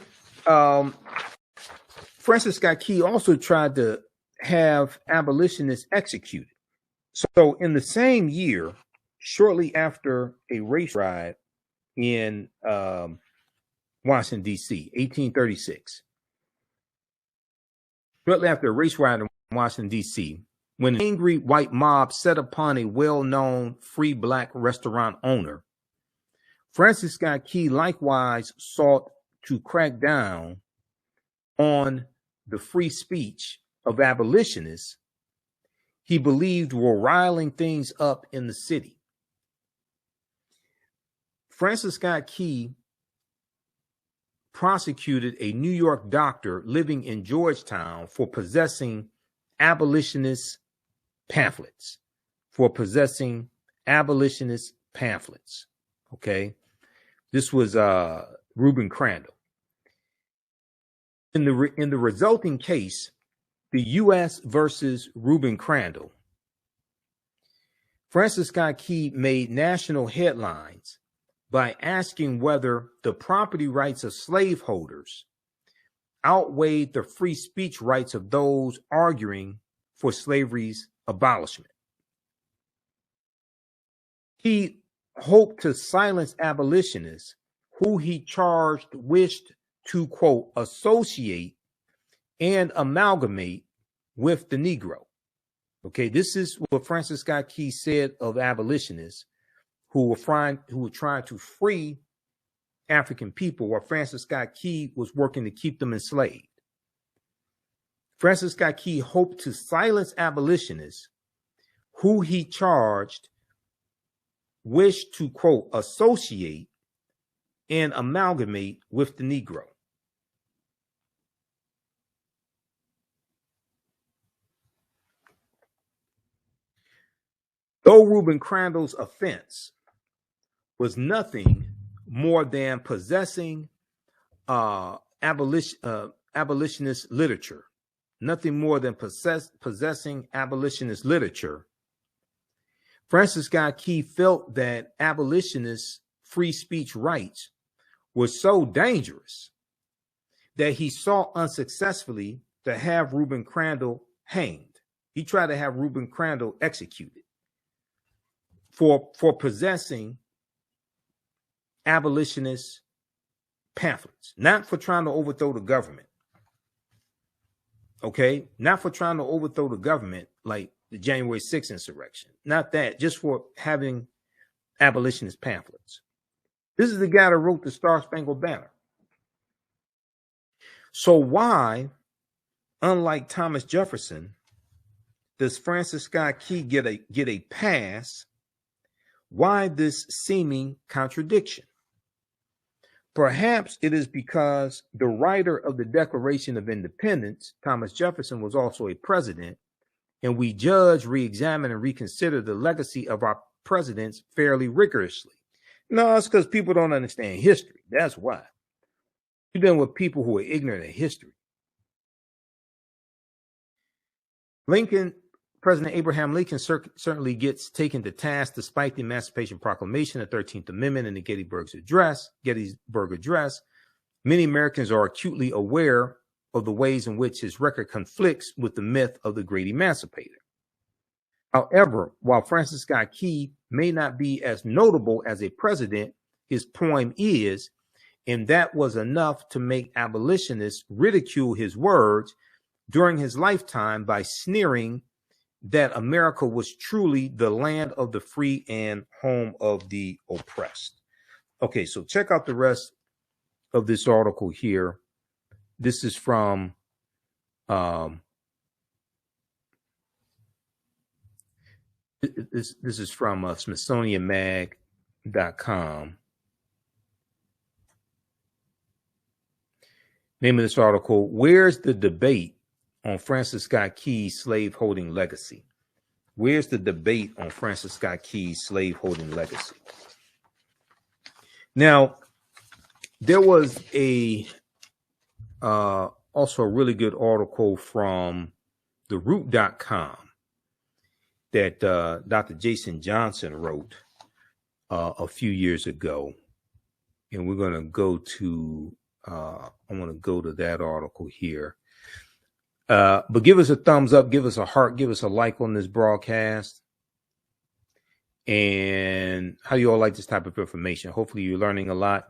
Francis Scott Key also tried to have abolitionists executed. So in the same year, shortly after a race riot in Washington, D.C., 1836, shortly after a race riot in Washington, D.C., when an angry white mob set upon a well-known free black restaurant owner, Francis Scott Key likewise sought to crack down on the free speech of abolitionists he believed were riling things up in the city. Francis Scott Key prosecuted a New York doctor living in Georgetown for possessing abolitionist pamphlets, Okay. This was Reuben Crandall. In the resulting case, the U.S. versus Reuben Crandall, Francis Scott Key made national headlines by asking whether the property rights of slaveholders outweighed the free speech rights of those arguing for slavery's abolishment. He hoped to silence abolitionists who he charged wished to, quote, associate and amalgamate with the Negro. Okay, this is what Francis Scott Key said of abolitionists who were trying to free African people, while Francis Scott Key was working to keep them enslaved. Francis Scott Key hoped to silence abolitionists who he charged wished to, quote, associate and amalgamate with the Negro. Though Reuben Crandall's offense was nothing more than possessing abolitionist literature, Francis Scott Key felt that abolitionist free speech rights were so dangerous that he sought unsuccessfully to have Reuben Crandall hanged. He tried to have Reuben Crandall executed for possessing abolitionist pamphlets, not for trying to overthrow the government. Okay, not for trying to overthrow the government like the January 6th insurrection. Not that, just for having abolitionist pamphlets. This is the guy that wrote the Star Spangled Banner. So why, unlike Thomas Jefferson, does Francis Scott Key get a pass? Why this seeming contradiction? Perhaps it is because the writer of the Declaration of Independence, Thomas Jefferson, was also a president, and we judge, re-examine, and reconsider the legacy of our presidents fairly rigorously. No, it's because people don't understand history. That's why. You've been with people who are ignorant of history. President Abraham Lincoln certainly gets taken to task despite the Emancipation Proclamation, the 13th Amendment, and the Gettysburg Address. Many Americans are acutely aware of the ways in which his record conflicts with the myth of the great emancipator. However, while Francis Scott Key may not be as notable as a president, his poem is, and that was enough to make abolitionists ridicule his words during his lifetime by sneering that America was truly the land of the free and home of the oppressed. Okay, so check out the rest of this article here. This is from this is from SmithsonianMag.com. Name of this article: Where's the debate on Francis Scott Key's slaveholding legacy? Where's the debate on Francis Scott Key's slaveholding legacy? Now, there was also a really good article from theroot.com that Dr. Jason Johnson wrote a few years ago. And we're going to go to, I want to go to that article here. But give us a thumbs up, give us a heart, give us a like on this broadcast. And how you all like this type of information. Hopefully you're learning a lot.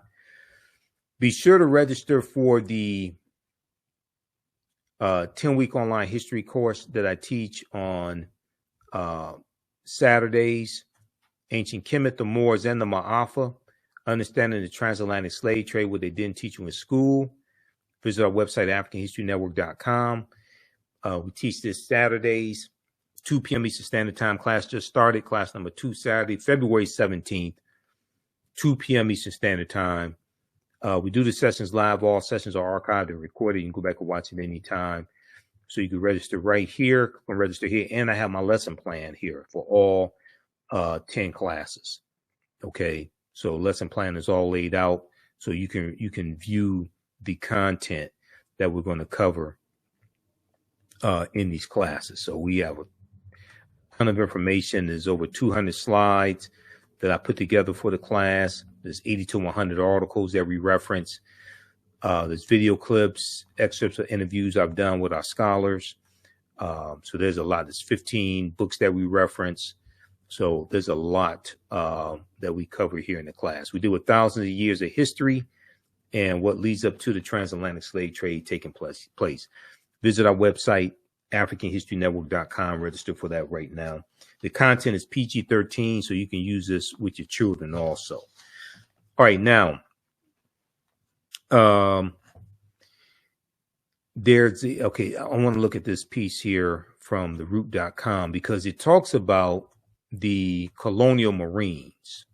Be sure to register for the 10-week online history course that I teach on Saturdays. Ancient Kemet, the Moors, and the Ma'afa. Understanding the transatlantic slave trade, what they didn't teach you in school. Visit our website, AfricanHistoryNetwork.com. We teach this Saturdays, 2 p.m. Eastern Standard Time. Class just started. Class number 2, Saturday, February 17th, 2 p.m. Eastern Standard Time. We do the sessions live. All sessions are archived and recorded. You can go back and watch it anytime. So you can register right here. You can register here. And I have my lesson plan here for all 10 classes. Okay. So lesson plan is all laid out. So you can view the content that we're going to cover in these classes. So we have a ton of information. There's over 200 slides that I put together for the class. There's 80 to 100 articles that we reference. There's video clips, excerpts of interviews I've done with our scholars. So there's a lot. There's 15 books that we reference. So there's a lot that we cover here in the class. We deal with thousands of years of history and what leads up to the transatlantic slave trade taking place. Visit our website, AfricanHistoryNetwork.com. Register for that right now. The content is PG-13, so you can use this with your children also. All right, now, okay, I want to look at this piece here from theroot.com because it talks about the colonial Marines.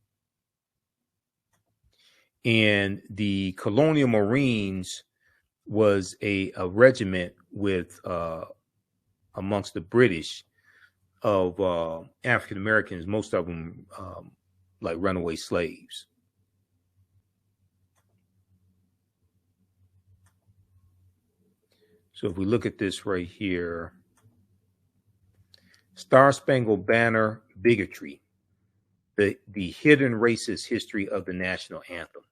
And the colonial Marines was a regiment with amongst the British of African Americans, most of them like runaway slaves. So if we look at this right here, Star Spangled Banner bigotry, the hidden racist history of the national anthem.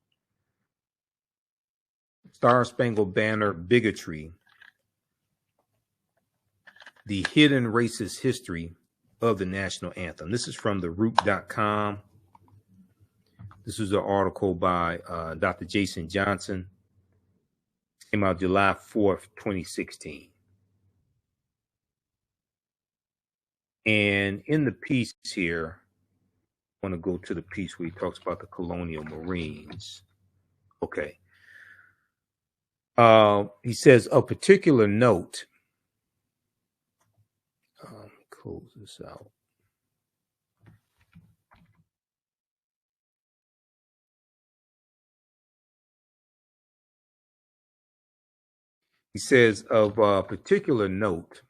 Star Spangled Banner bigotry, the hidden racist history of the national anthem. This is from theroot.com. This is an article by Dr. Jason Johnson. Came out July 4th, 2016. And in the piece here, I want to go to the piece where he talks about the colonial Marines. Okay. He says, a particular note. Close this out. He says, of particular note,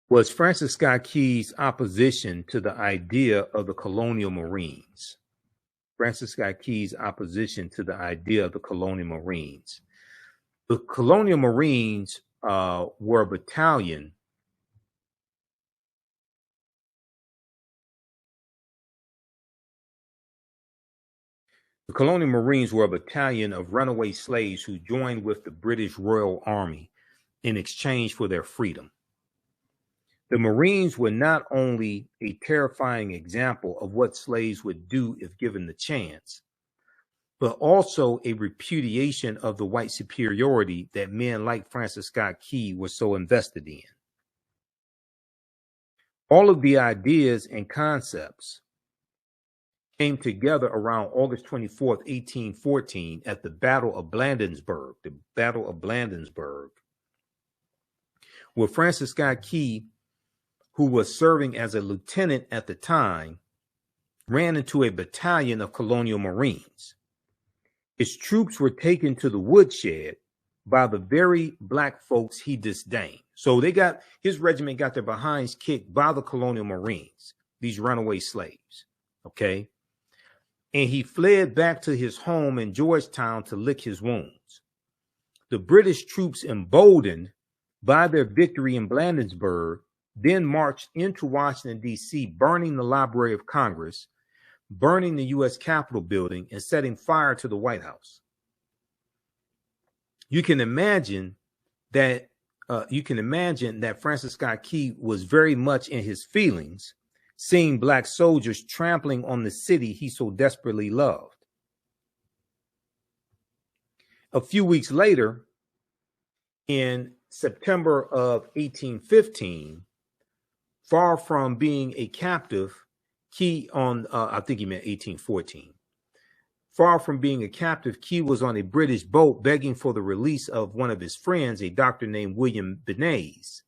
was Francis Scott Key's opposition to the idea of the colonial Marines. Francis Scott Key's opposition to the idea of the colonial Marines. The colonial Marines were a battalion The colonial Marines were a battalion of runaway slaves who joined with the British Royal Army in exchange for their freedom. The Marines were not only a terrifying example of what slaves would do if given the chance, but also a repudiation of the white superiority that men like Francis Scott Key were so invested in. All of the ideas and concepts came together around August 24th, 1814 at the Battle of Bladensburg, where Francis Scott Key, who was serving as a lieutenant at the time, ran into a battalion of colonial Marines. His troops were taken to the woodshed by the very black folks he disdained. So his regiment got their behinds kicked by the colonial Marines, these runaway slaves, okay? And he fled back to his home in Georgetown to lick his wounds. The British troops, emboldened by their victory in Bladensburg, then marched into Washington, D.C., burning the Library of Congress, burning the U.S. Capitol building, and setting fire to the White House. You can imagine that Francis Scott Key was very much in his feelings, seeing black soldiers trampling on the city he so desperately loved. A few weeks later, in September of 1815, far from being a captive, Key I think he meant 1814. Far from being a captive, Key was on a British boat begging for the release of one of his friends, a doctor named William Benes.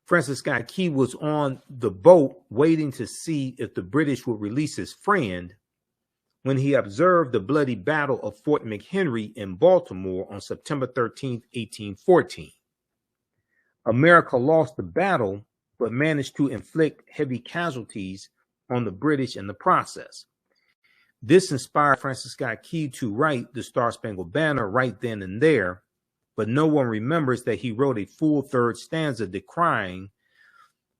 Francis Scott Key was on the boat waiting to see if the British would release his friend when he observed the bloody battle of Fort McHenry in Baltimore on September 13th, 1814. America lost the battle, but managed to inflict heavy casualties on the British in the process. This inspired Francis Scott Key to write the Star-Spangled Banner right then and there, but no one remembers that he wrote a full third stanza decrying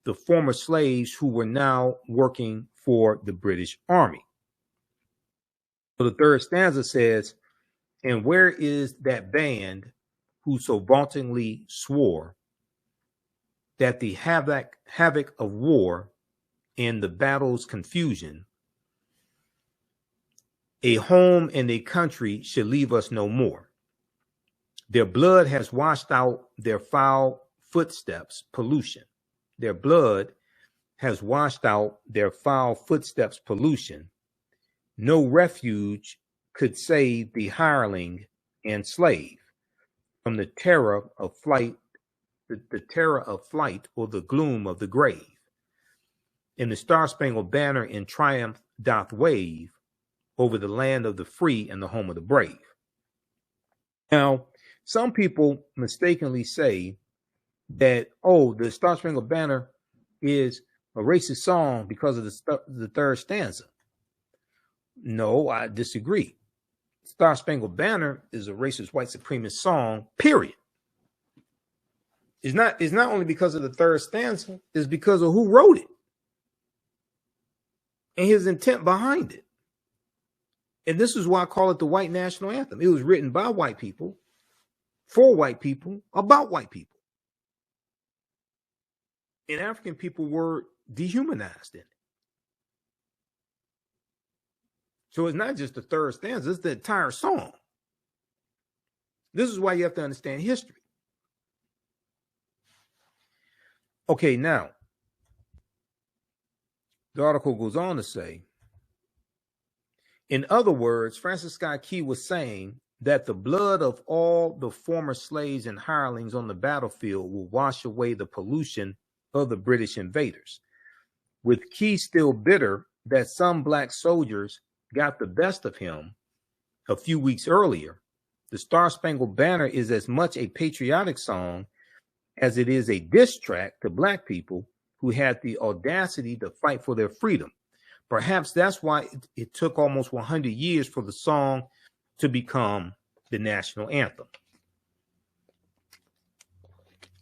the former slaves who were now working for the British Army. So the third stanza says, "And where is that band who so vauntingly swore that the havoc of war and the battle's confusion, a home and a country should leave us no more. Their blood has washed out their foul footsteps, pollution. Their blood has washed out their foul footsteps, pollution. No refuge could save the hireling and slave from the terror of flight, the terror of flight or the gloom of the grave. And the Star-Spangled Banner in triumph doth wave over the land of the free and the home of the brave." Now, some people mistakenly say that, oh, the Star-Spangled Banner is a racist song because of the third stanza. No, I disagree. Star-Spangled Banner is a racist white supremacist song, period. It's not only because of the third stanza, it's because of who wrote it and his intent behind it. And this is why I call it the white national anthem. It was written by white people, for white people, about white people. And African people were dehumanized in it. So it's not just the third stanza, it's the entire song. This is why you have to understand history. Okay, now, the article goes on to say, in other words, Francis Scott Key was saying that the blood of all the former slaves and hirelings on the battlefield will wash away the pollution of the British invaders. With Key still bitter that some black soldiers got the best of him a few weeks earlier, the Star-Spangled Banner is as much a patriotic song as it is a diss track to black people who had the audacity to fight for their freedom. Perhaps that's why it took almost 100 years for the song to become the national anthem.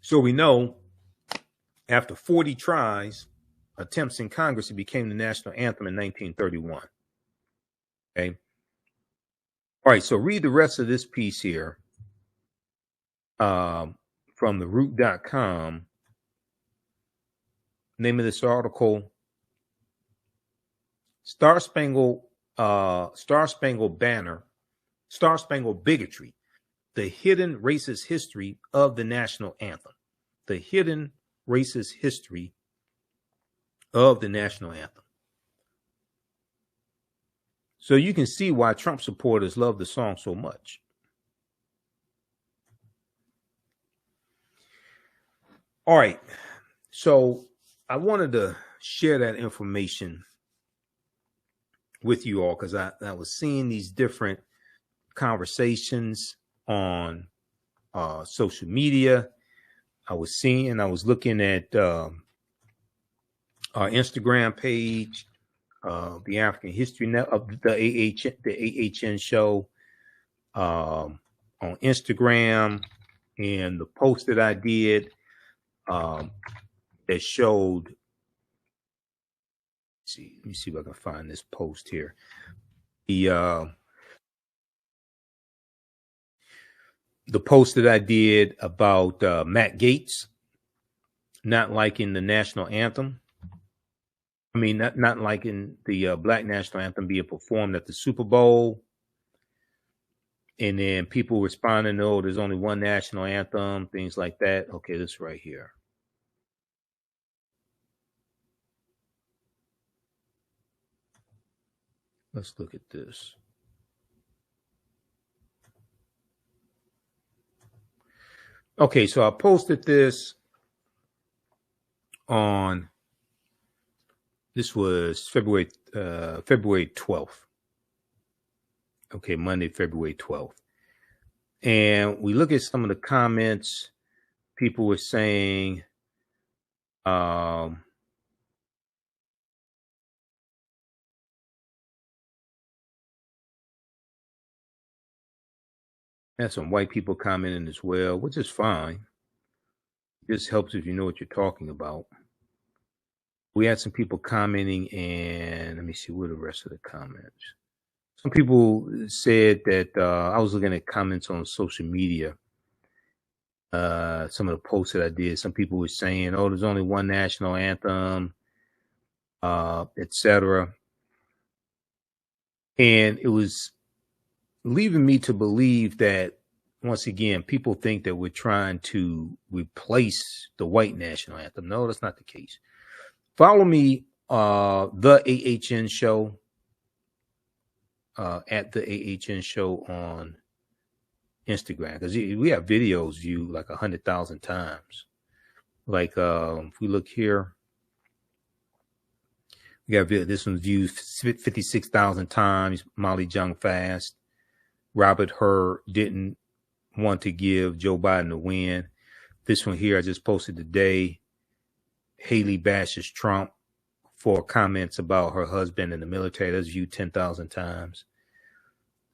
So we know after 40 attempts in Congress, it became the national anthem in 1931. Okay. All right. So read the rest of this piece here from theroot.com. Name of this article: Star Spangled Banner, Star Spangled Bigotry, the hidden racist history of the national anthem. The hidden racist history of the national anthem. So you can see why Trump supporters love the song so much. All right. So I wanted to share that information with you all because I was seeing these different conversations on social media. I was looking at our Instagram page, the African History Net of the AHN show on Instagram, and the post that I did that showed. Let me see if I can find this post here. The post that I did about Matt Gaetz not liking the national anthem. I mean, not liking the Black national anthem being performed at the Super Bowl. And then people responding, oh, there's only one national anthem, things like that. Okay, this right here. Let's look at this. Okay, so I posted this on, this was February 12th. Okay, Monday, February 12th. And we look at some of the comments. People were saying, had some white people commenting as well, which is fine. This helps if you know what you're talking about. We had some people commenting, and let me see what are the rest of the comments. Some people said that I was looking at comments on social media. Some of the posts that I did, some people were saying, oh, there's only one national anthem, etc. And it was leaving me to believe that, once again, people think that we're trying to replace the white national anthem. No, that's not the case. Follow me, the AHN show, at the AHN show on Instagram, because we have videos viewed like 100,000 times. Like if we look here, we got this one's viewed 56,000 times. Molly Jung Fast. Robert Hur didn't want to give Joe Biden a win. This one here I just posted today. Haley bashes Trump for comments about her husband in the military. That's viewed 10,000 times.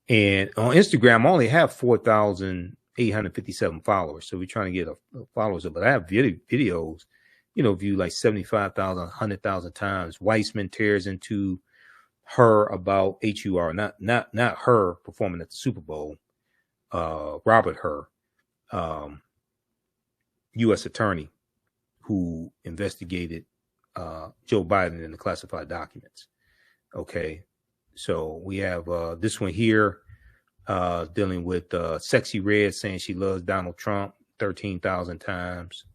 And on Instagram, I only have 4,857 followers. So we're trying to get followers up. But I have videos, viewed like 75,000, 100,000 times. Weissman tears into her about HUR, not her performing at the Super Bowl. Robert Hur, U.S. attorney who investigated Joe Biden in the classified documents. Okay, so we have this one here dealing with Sexy Red saying she loves Donald Trump 13,000 times.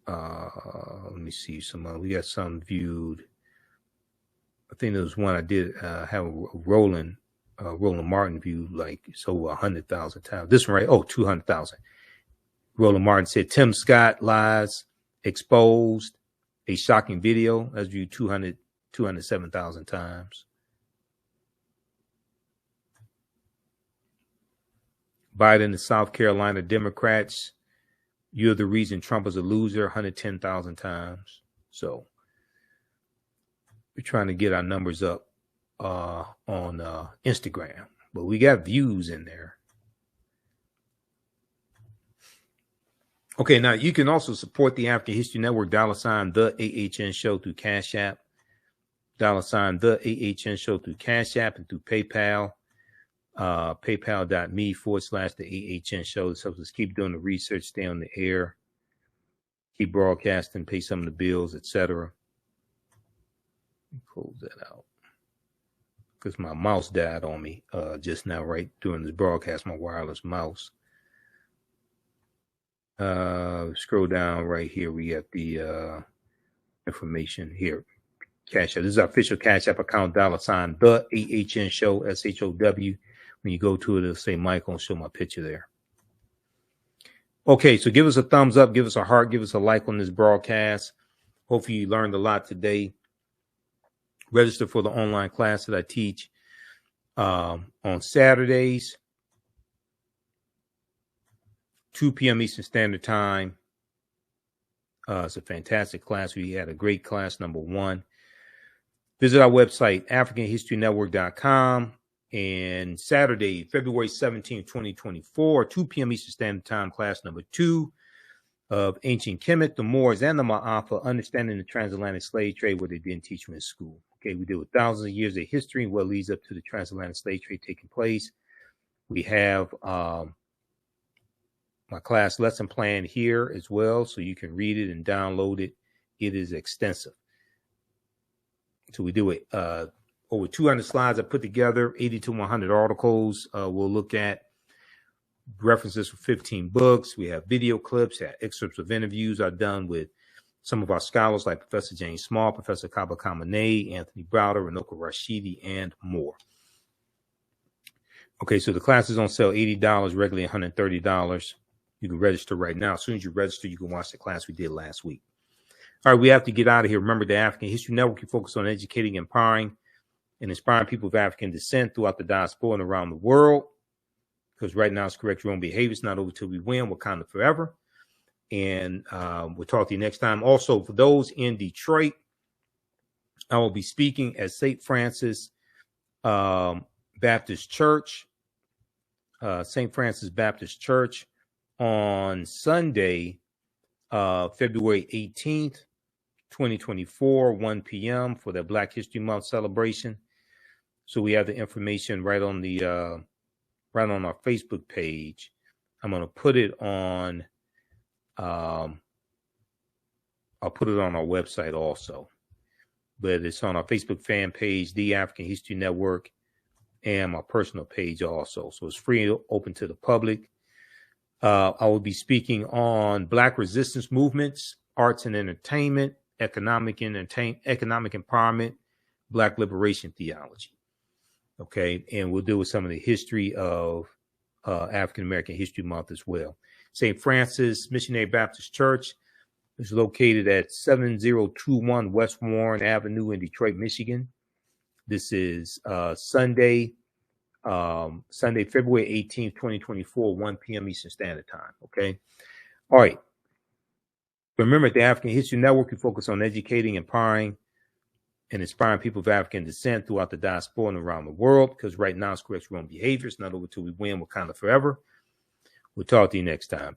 Let me see some. We got some viewed. I think there was one I did have a Roland Martin viewed like it's over 100,000 times. This one right? Oh, 200,000. Roland Martin said Tim Scott lies exposed, a shocking video. That's viewed 207,000 times. Biden, the South Carolina Democrats. You're the reason Trump is a loser, 110,000 times. So we're trying to get our numbers up on Instagram, but we got views in there. Okay, now you can also support the African History Network, $ the AHN show through Cash App. $ the AHN show through Cash App and through PayPal. PayPal.me/the AHN show. This helps us keep doing the research, stay on the air, keep broadcasting, pay some of the bills, etc. Close that out because my mouse died on me just now, right during this broadcast. My wireless mouse. Scroll down right here. We got the information here. Cash App. This is our official Cash App account. $ the AHN show, SHOW. When you go to it, it'll say Michael and show my picture there. Okay, so give us a thumbs up, give us a heart, give us a like on this broadcast. Hopefully you learned a lot today. Register for the online class that I teach on Saturdays, 2 p.m. Eastern Standard Time. It's a fantastic class. We had a great class, number one. Visit our website, AfricanHistoryNetwork.com. And Saturday, February 17, 2024, 2 p.m. Eastern Standard Time, class number 2 of Ancient Kemet, the Moors, and the Ma'afa, Understanding the Transatlantic Slave Trade, what they didn't teach you in school. Okay, we deal with thousands of years of history and what leads up to the transatlantic slave trade taking place. We have my class lesson plan here as well, so you can read it and download it. It is extensive. So we do it over 200 slides I put together, 80 to 100 articles. We'll look at references for 15 books. We have video clips, excerpts of interviews I've done with some of our scholars like Professor James Small, Professor Kaba Kamene, Anthony Browder, Renoka Rashidi, and more. Okay, so the class is on sale, $80, regularly $130. You can register right now. As soon as you register, you can watch the class we did last week. All right, we have to get out of here. Remember, the African History Network, you focus on educating, empowering, and inspiring people of African descent throughout the diaspora and around the world. Because right now it's correct your own behavior. It's not over till we win. Wakanda forever. And we'll talk to you next time. Also, for those in Detroit, I will be speaking at St. Francis Baptist Church, St. Francis Baptist Church on Sunday, February 18th, 2024, 1 p.m. for the Black History Month celebration. So we have the information right on the right on our Facebook page. I'm going to put it on. I'll put it on our website also, but it's on our Facebook fan page, The African History Network, and my personal page also. So it's free and open to the public. I will be speaking on Black resistance movements, arts and entertainment, economic empowerment, Black liberation theology. Okay, and we'll deal with some of the history of African American History Month as well. St. Francis Missionary Baptist Church is located at 7021 West Warren Avenue in Detroit, Michigan. This is Sunday, February 18th, 2024, 1 p.m. Eastern Standard Time. Okay. All right. Remember, at the African History Network, we focus on educating, empowering, and inspiring people of African descent throughout the diaspora and around the world. Because right now it's correct your own behavior. It's not over till we win. Wakanda forever. We'll talk to you next time.